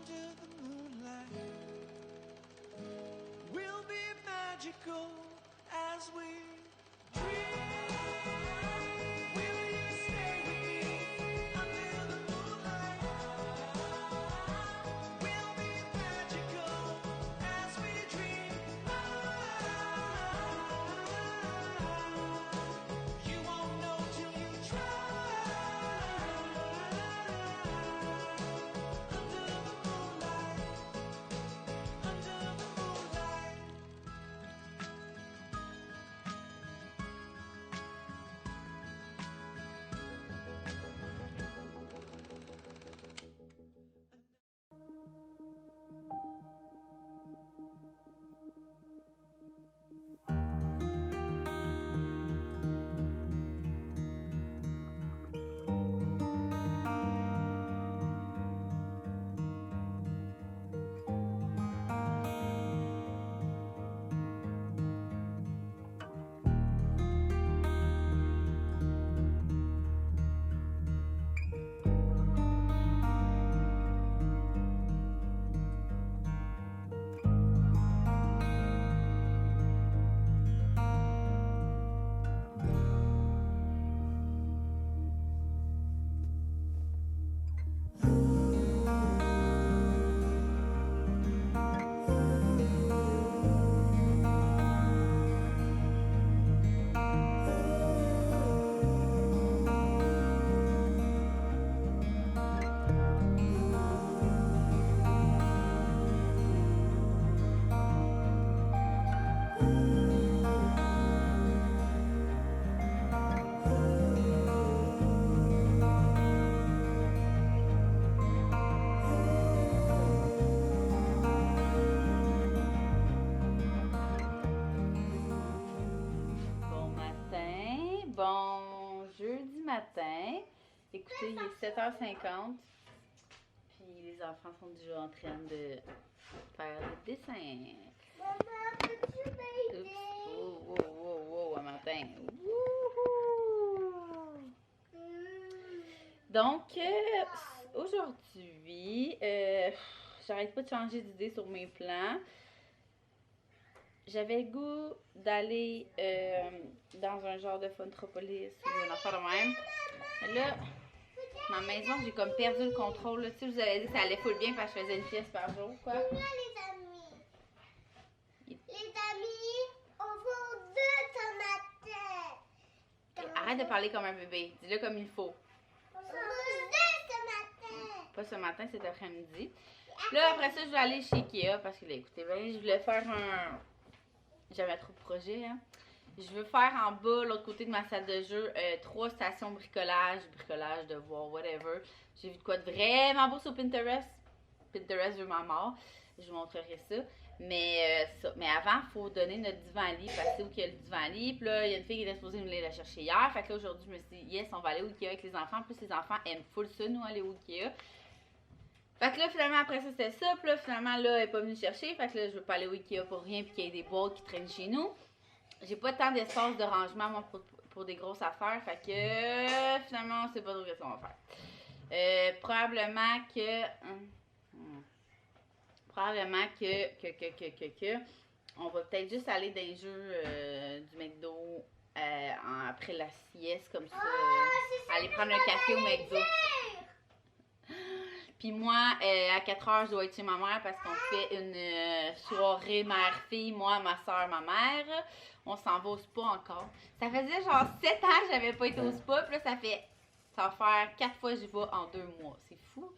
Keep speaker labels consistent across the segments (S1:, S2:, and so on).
S1: under the moonlight. We'll be magical as we dream. Will you stay with me under the moonlight? We'll be magical as we dream. You won't know till you try. Under the moonlight, under the moonlight.
S2: Bon matin, bon jeudi matin. Écoutez, il est 7h50. Puis les enfants sont déjà en train de faire des dessins.
S3: Maman, peux-tu
S2: Oups,
S3: m'aider?
S2: oh, oh, oh, oh, un matin. Wouhou! Donc, aujourd'hui, j'arrête pas de changer d'idée sur mes plans. J'avais le goût d'aller dans un genre de Funtropolis ou une affaire de même. Mais là, ma maison, j'ai comme perdu le contrôle. Là. Tu sais, je vous avais dit que ça allait full bien parce que je faisais une pièce par jour, quoi.
S3: Là, les amis. Les amis, on va deux tomates.
S2: Arrête de parler comme un bébé. Dis-le comme il faut.
S3: On va deux tomates.
S2: Pas ce matin, cet après-midi. Là, après ça, je vais aller chez Ikea parce que là, écoutez, ben, je voulais faire un... J'avais trop de projets, hein. Je veux faire en bas, l'autre côté de ma salle de jeu, 3 stations bricolage, devoir, whatever. J'ai vu de quoi de vraiment beau sur Pinterest. Pinterest veut ma mort. Je vous montrerai ça. Mais, mais avant, il faut donner notre divan-lit. Parce que où qu'il y a le divan-lit. Puis là, il y a une fille qui était supposée venir la chercher hier. Fait que là, aujourd'hui, je me suis dit, yes, on va aller au Ikea avec les enfants. En plus, les enfants aiment full ça, nous, aller au Ikea. Fait que là, finalement, après ça, c'était ça. Puis là, finalement, là, elle est pas venue chercher. Fait que là, je veux pas aller au Ikea pour rien. Puis qu'il y ait des boîtes qui traînent chez nous. J'ai pas tant d'espace de rangement, moi, pour des grosses affaires. Fait que, finalement, on sait pas trop ce qu'on va faire. Probablement que... Probablement que on va peut-être juste aller dans les jeux du McDo après la sieste, comme ça. Aller prendre un café au McDo. Puis moi, à 4h, je dois être chez ma mère parce qu'on fait une soirée mère-fille, moi, ma soeur, ma mère. On s'en va au spa encore. Ça faisait genre 7 ans que j'avais pas été au spa. Puis là, ça va faire 4 fois que j'y vais en 2 mois. C'est fou.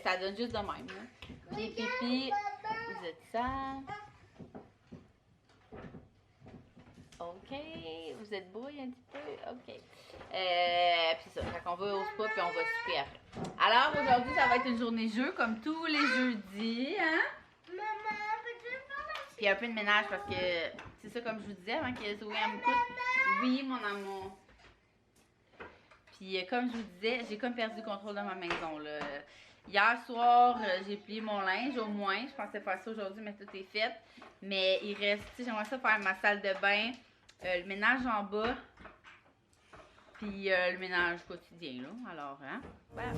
S2: Ça donne juste de même. Hein. Puis pipi, vous êtes ça. OK. Vous êtes brouille un petit peu? OK. Puis ça, fait qu'on va au spa puis on va souper après. Alors, aujourd'hui, ça va être une journée jeu comme tous les jeudis. Hein?
S3: Maman, peux-tu faire la
S2: Puis un peu de ménage parce que c'est ça, comme je vous disais avant que Zoé me coûte. Oui, mon amour. Puis comme je vous disais, j'ai comme perdu le contrôle de ma maison. Là. Hier soir, j'ai plié mon linge au moins. Je pensais faire ça aujourd'hui, mais tout est fait. Mais il reste, tu sais, j'aimerais ça faire ma salle de bain, le ménage en bas, puis le ménage quotidien. Là. Alors, hein, voilà.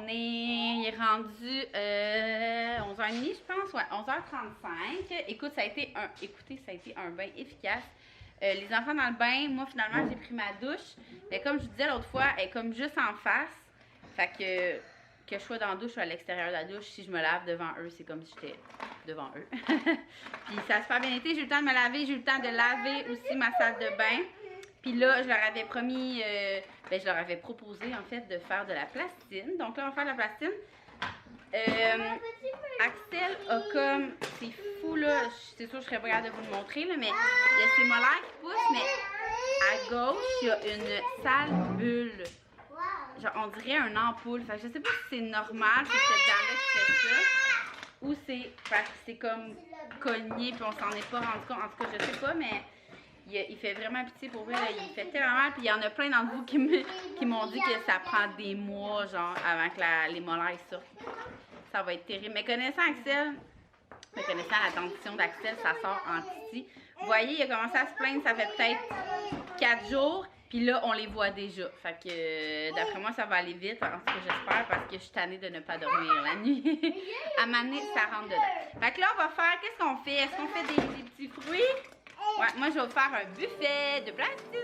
S2: il est rendu 11h30, je pense, ouais, 11h35. Écoute, ça a été un bain efficace. Les enfants dans le bain, moi, finalement, j'ai pris ma douche. Mais comme je vous disais l'autre fois, elle est comme juste en face. Fait que je sois dans la douche ou à l'extérieur de la douche, si je me lave devant eux, c'est comme si j'étais devant eux. Puis ça a super bien été. J'ai eu le temps de me laver, j'ai eu le temps de laver aussi ma salle de bain. Puis là, je leur avais promis, je leur avais proposé en fait de faire de la plastine. Donc là, on va faire de la plastine. Axel a comme, c'est fou là, c'est sûr que je serais pas capable de vous le montrer là, mais il y a ses molaires qui poussent, mais à gauche, il y a une sale bulle. Genre, on dirait un ampoule. Fait que je sais pas si c'est normal, si c'est cette dame-là qui fait ça, ou c'est parce que c'est comme cogné puis on s'en est pas rendu compte. En tout cas, je sais pas, mais il fait vraiment pitié pour vrai. Là. Il fait tellement mal. Puis il y en a plein d'entre vous qui m'ont dit que ça prend des mois, genre, avant que les molaires sortent. Ça va être terrible. Mais connaissant Axel, la dentition d'Axel, ça sort en titi. Vous voyez, il a commencé à se plaindre, ça fait peut-être 4 jours. Puis là, on les voit déjà. Fait que d'après moi, ça va aller vite. En tout cas, j'espère parce que je suis tannée de ne pas dormir la nuit. À m'amener, ça rentre dedans. Fait que là, on va faire, qu'est-ce qu'on fait? Est-ce qu'on fait des petits fruits? Ouais, moi, je vais vous faire un buffet de plastine.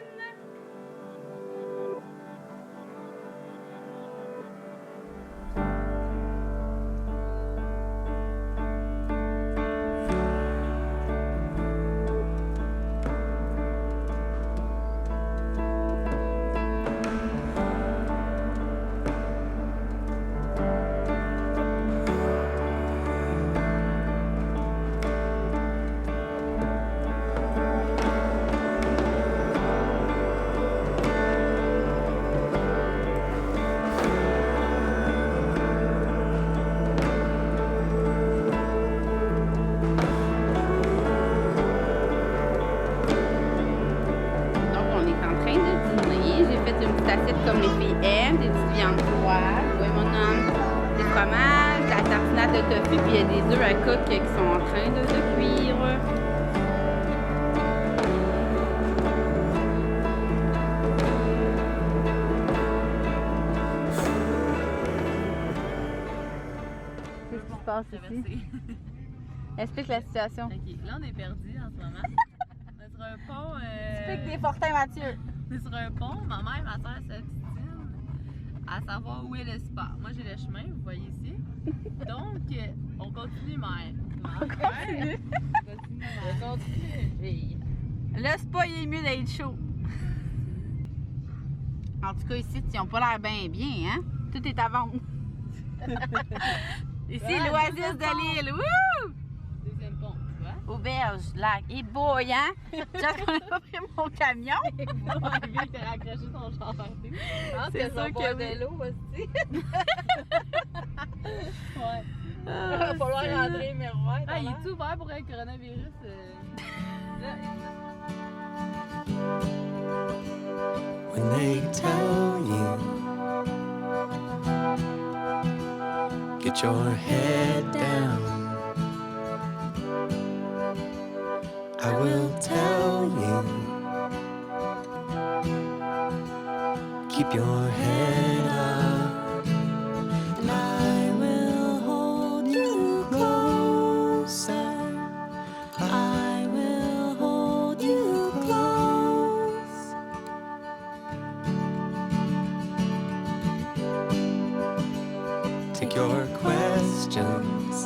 S2: Comme les filles aiment, des petites viandes froides, oui mon homme, des fromages, de la tartinade de tofu, puis il y a des œufs à coque qui sont en train de cuire. Qu'est-ce qui se passe ici? Explique la situation.
S4: Ok, là on est perdu en ce moment. On est sur un pont.
S2: Explique des Fortin Mathieu.
S4: On est sur un pont, ma mère et ma soeur s'obstinent à savoir où est le spa. Moi j'ai le chemin, vous voyez ici. Donc, on continue, mère.
S2: On continue.
S4: On continue.
S2: Le spa, il est mieux d'être chaud. En tout cas, ici, ils n'ont pas l'air bien, hein? Tout est à vendre. Ici,
S4: Ouais,
S2: l'oasis
S4: deuxième
S2: de
S4: pont.
S2: l'île. Wouh!
S4: Deuxième pont, tu vois?
S2: Auberge, lac. Et boy, hein? J'espère qu'on n'a pas pris mon camion.
S4: Vic t'a raccroché son char partout. Je pense
S2: C'est
S4: que
S2: sûr
S4: son
S2: que
S4: bois
S2: oui.
S4: de l'eau aussi. Ouais. Il
S2: Ah,
S4: va falloir
S2: c'est-
S4: rentrer miroir. Ah, il est tout ouvert pour un coronavirus. Là,
S1: When they tell you, get your head down, I will tell you, keep your head up, and I will hold you closer. I will hold you close. Take your questions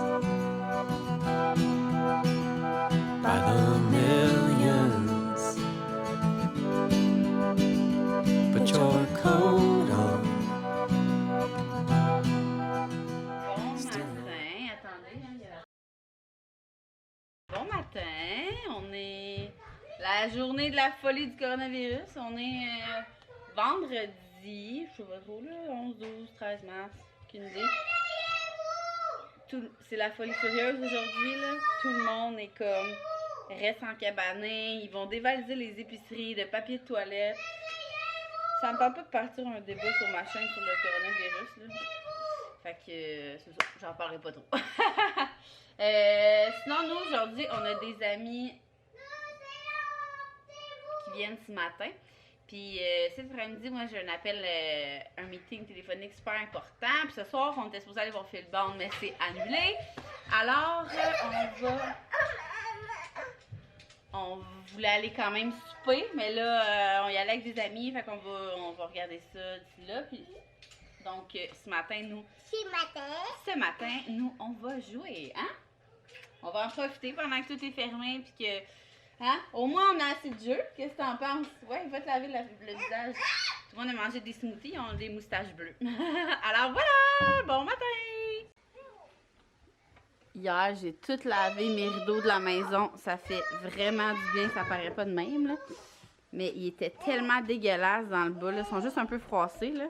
S1: by the millions. Put your coat on.
S2: Bon matin, on est la journée de la folie du coronavirus. On est vendredi, je sais pas trop là, 11, 12, 13 mars, aucune idée. C'est la folie furieuse aujourd'hui là. Tout le monde est comme reste en cabané, ils vont dévaliser les épiceries de papier de toilette. Ça me tente pas de partir un débat sur ma chaîne sur le coronavirus là. Fait que c'est ça, j'en parlerai pas trop. Sinon, nous, aujourd'hui, on a des amis qui viennent ce matin. Puis cet après-midi, moi, j'ai un appel, un meeting téléphonique super important. Puis ce soir, on était supposé aller voir Phil Bond, mais c'est annulé. Alors, on voulait aller quand même souper, mais là, on y allait avec des amis, fait qu'on va regarder ça d'ici là. Puis, donc, ce matin, nous, on va jouer, hein? On va en profiter pendant que tout est fermé, puis que, hein? Au moins, on a assez de jeux. Qu'est-ce que t'en penses? Ouais, il va te laver le visage. Tout le monde a mangé des smoothies, ils ont des moustaches bleues. Alors voilà! Bon matin! Hier, j'ai tout lavé mes rideaux de la maison. Ça fait vraiment du bien. Ça paraît pas de même, là. Mais ils étaient tellement dégueulasses dans le bas, là. Ils sont juste un peu froissés, là.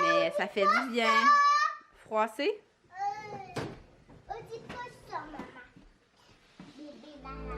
S2: Mais ça fait du bien. Froissés?
S3: Dis pas ça, maman. Bébé, là.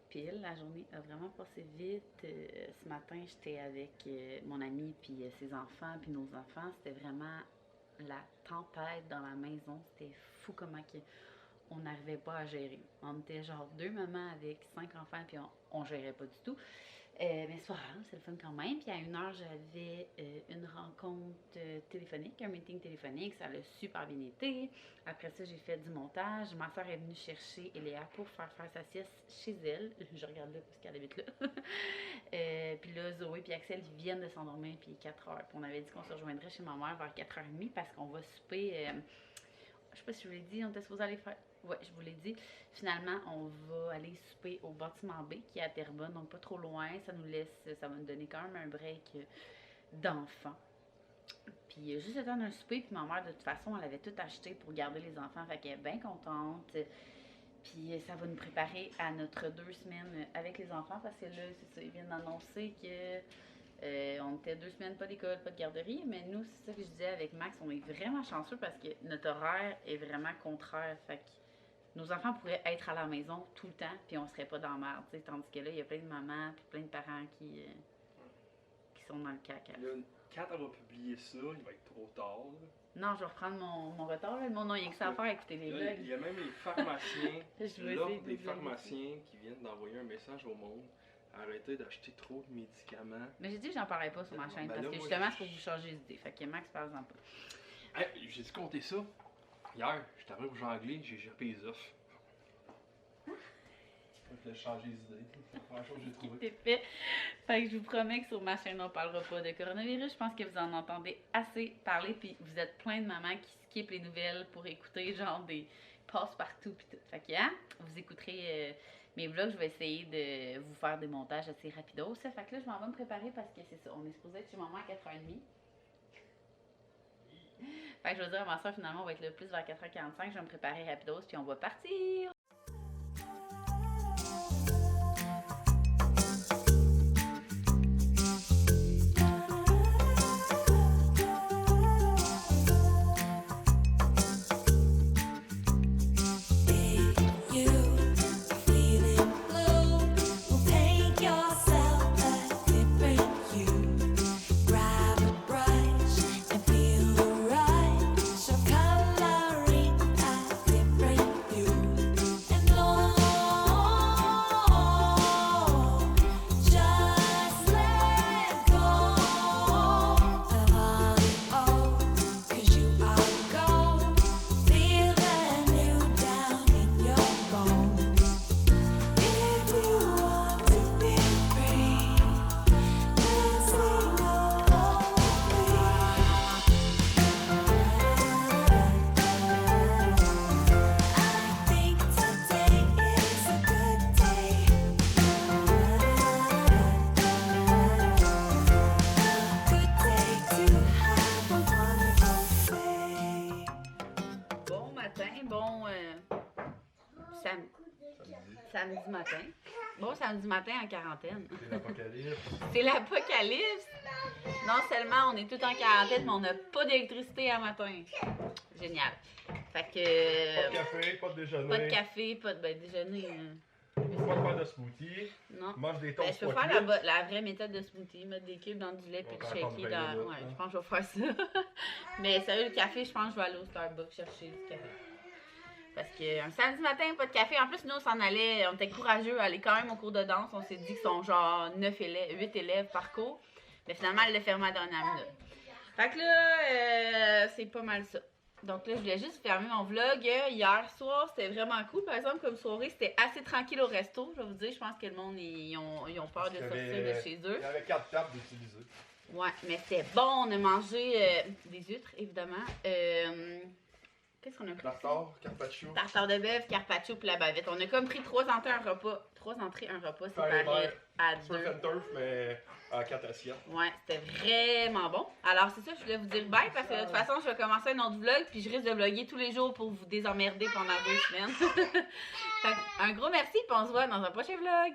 S2: Pile. La journée a vraiment passé vite. Ce matin, j'étais avec mon ami puis ses enfants puis nos enfants. C'était vraiment la tempête dans la maison. C'était fou comment on n'arrivait pas à gérer. On était genre 2 mamans avec 5 enfants puis on gérait pas du tout. Mais c'est pas grave, c'est le fun quand même. Puis à 1h, j'avais une rencontre téléphonique, un meeting téléphonique. Ça a super bien été. Après ça, j'ai fait du montage. Ma soeur est venue chercher Eléa pour faire sa sieste chez elle. Je regarde là parce qu'elle habite là. Puis là, Zoé et Axel ils viennent de s'endormir. Puis 4h. Puis on avait dit qu'on se rejoindrait chez ma mère vers 4h30 parce qu'on va souper. Je sais pas si je vous l'ai dit, on était supposé aller faire. Ouais, je vous l'ai dit. Finalement, on va aller souper au bâtiment B qui est à Terrebonne, donc pas trop loin. Ça va nous donner quand même un break d'enfants. Puis juste le temps d'un souper, puis ma mère, de toute façon, elle avait tout acheté pour garder les enfants, fait qu'elle est bien contente. Puis ça va nous préparer à notre 2 semaines avec les enfants, parce que là, c'est ça, ils viennent d'annoncer que on était 2 semaines, pas d'école, pas de garderie, mais nous, c'est ça que je disais avec Max, on est vraiment chanceux parce que notre horaire est vraiment contraire, fait que nos enfants pourraient être à la maison tout le temps, puis on serait pas dans la merde, t'sais, tandis que là, il y a plein de mamans, puis plein de parents qui sont dans le caca.
S5: Là, quand elle va publier ça, il va être trop tard. Là.
S2: Non, je vais reprendre mon retard, là. Mon nom, il y a que ça à faire, écouter les
S5: Là,
S2: vlogs.
S5: il y a même les pharmaciens,
S2: Je vais
S5: l'ordre
S2: essayer de
S5: des
S2: vous en
S5: pharmaciens qui viennent d'envoyer un message au monde. Arrêtez d'acheter trop de médicaments.
S2: Mais j'ai dit que j'en parlais pas sur ma chaîne,
S5: Ben
S2: parce
S5: là,
S2: que
S5: moi,
S2: justement, c'est pour vous changer d'idée. Fait que Max, par exemple.
S5: Hey, j'ai dû compter ça. Hier, j'étais arrivé pour jongler, j'ai géré les offres. Je voulais changer d'idée. C'est la première chose que j'ai trouvée.
S2: C'est fait. Fait que je vous promets que sur ma chaîne, on parlera pas de coronavirus. Je pense que vous en entendez assez parler, puis vous êtes plein de mamans qui skippent les nouvelles pour écouter genre des passe-partout pis tout. Fait que, hein, vous écouterez mes vlogs, je vais essayer de vous faire des montages assez rapidos. Fait que là, je m'en vais me préparer parce que c'est ça, on est supposé être chez maman à 4h30. Fait que je vais dire à ma soeur, finalement, on va être là plus vers 4h45. Je vais me préparer rapidos, puis on va partir. samedi matin. Bon samedi matin en quarantaine.
S6: C'est l'apocalypse.
S2: C'est l'apocalypse. Non seulement on est tout en quarantaine, mais on n'a pas d'électricité à matin. Génial. Fait que...
S6: Pas de café, pas de déjeuner.
S2: Pas de café, pas de déjeuner.
S6: Pas de faire de smoothie.
S2: Non.
S6: Mange des
S2: Ben,
S6: toasts
S2: je peux
S6: pas
S2: faire
S6: cuits.
S2: la vraie méthode de smoothie, mettre des cubes dans du lait puis
S6: On
S2: le
S6: va attendre
S2: shaker
S6: 20
S2: dans.
S6: minutes,
S2: Ouais,
S6: hein.
S2: je pense que je vais faire ça. Mais sérieux, le café, je pense que je vais aller au Starbucks chercher du café. Parce qu'un samedi matin, pas de café. En plus, nous, on s'en allait, on était courageux à aller quand même au cours de danse. On s'est dit qu'ils sont genre 8 élèves par cours. Mais finalement, elle l'a fermé à la dernière minute. Fait que là, c'est pas mal ça. Donc là, je voulais juste fermer mon vlog. Hier soir, c'était vraiment cool. Par exemple, comme soirée, c'était assez tranquille au resto. Je vais vous dire, je pense que le monde, ils ont peur de
S6: Il y
S2: sortir
S6: avait-
S2: de chez eux.
S6: Il y avait 4 tables d'utiliser.
S2: Ouais, mais c'était bon. On a mangé des huîtres, évidemment. Qu'est-ce qu'on a pris?
S6: Tartare, carpaccio.
S2: Tartare de bœuf, carpaccio puis la bavette. On a comme pris 3 entrées, un repas. 3 entrées, un repas séparés à
S6: Surf
S2: 2.
S6: and turf, mais à 4 assiettes.
S2: Ouais, c'était vraiment bon. Alors, c'est ça, je voulais vous dire bye parce que de toute façon, je vais commencer un autre vlog puis je risque de vlogger tous les jours pour vous désemmerder pendant 2 semaines. Fait que un gros merci puis on se voit dans un prochain vlog.